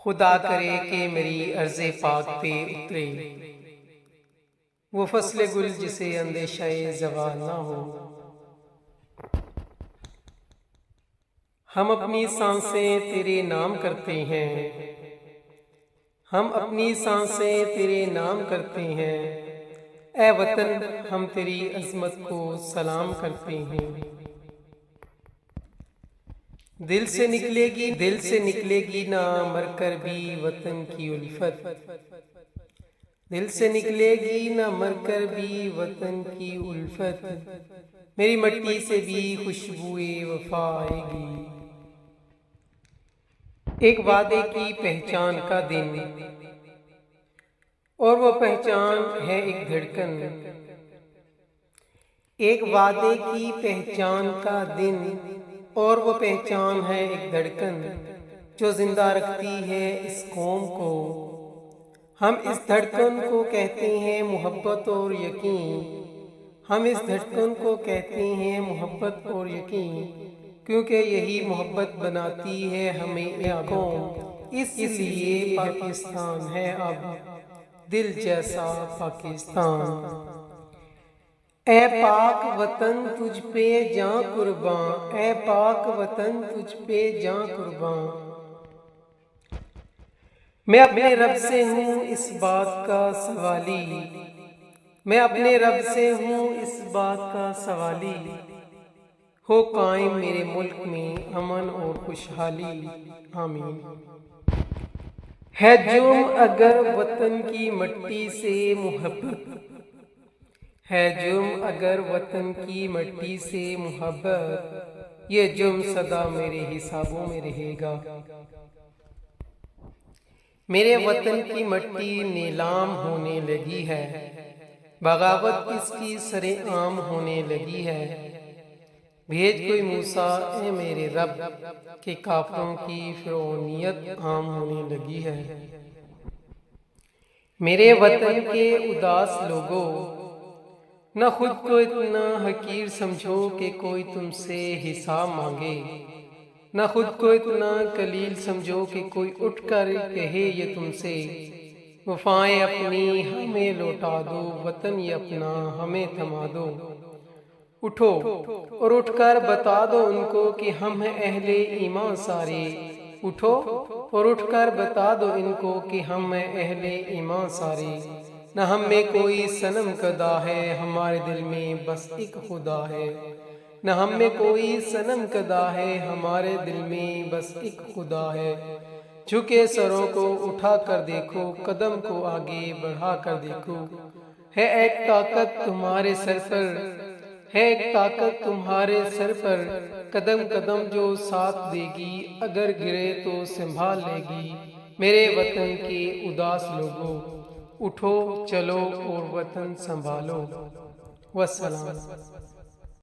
खुदा करे कि मेरी अर्ज़े पाक पे उतरे वो फसले गुल जिसे अंदेशाए ज़वाल ना हो। हम अपनी सांसें तेरे नाम करते हैं, हम अपनी सांसें तेरे नाम करते हैं। ए वतन हम तेरी अज़मत को सलाम करते हैं। दिल से निकलेगी ना मरकर भी वतन की उल्फत। दिल से निकलेगी ना मरकर भी वतन की उल्फत। मेरी मट्टी से भी खुशबुए वफा आएगी। एक वादे की पहचान का दिन और वो पहचान है एक धड़कन। एक वादे की पहचान का दिन और वो पहचान है एक धड़कन जो जिंदा रखती है इस कौम को। हम इस धड़कन को कहते हैं मोहब्बत और यकीन। हम इस धड़कन को कहते हैं मोहब्बत और यकीन, क्योंकि यही मोहब्बत बनाती है हमें एक कौम। इसलिए पाकिस्तान है अब दिल जैसा पाकिस्तान। ए पाक वतन तुझ पे जां कुर्बान, ए पाक वतन तुझ पे जां कुर्बान। मैं अपने रब से हूँ इस बात का सवाली, मैं अपने रब से हूँ इस बात का सवाली। हो कायम मेरे मुल्क में अमन और खुशहाली, आमीन। है जुर्म अगर वतन की मट्टी से मोहब्बत, है जुर्म अगर वतन की मट्टी से मोहब्बत। ये जुर्म सदा मेरे हिसाबों में रहेगा। मेरे वतन की मट्टी नीलाम होने लगी है, बगावत इसकी सरेआम होने लगी है। भेज कोई मूसा ए मेरे रब के काफरों की फिरौनियत आम होने लगी है। मेरे वतन के उदास लोगों, न खुद को इतना हकीर समझो कि कोई तुमसे हिसाब मांगे। न खुद को इतना कलील समझो कि कोई उठकर कहे ये तुमसे वफाएं अपनी हमें लौटा दो, वतन ये अपना हमें थमा दो। उठो और उठकर बता दो उनको कि हम हैं अहले ईमान सारे। उठो और उठकर बता दो इनको कि हम हैं अहले ईमान सारे। न हम में कोई सनम कदा है, हमारे दिल में बस एक खुदा है। न हम में कोई सनम कदा है, हमारे दिल में बस एक खुदा है। झुके सरों को उठा कर देखो, कदम को आगे बढ़ा कर देखो। है एक ताकत तुम्हारे सर पर, है एक ताकत तुम्हारे सर पर। कदम कदम जो साथ देगी, अगर गिरे तो संभाल लेगी। मेरे वतन के उदास लोगों, उठो चलो और वतन संभालो। वस्सलाम।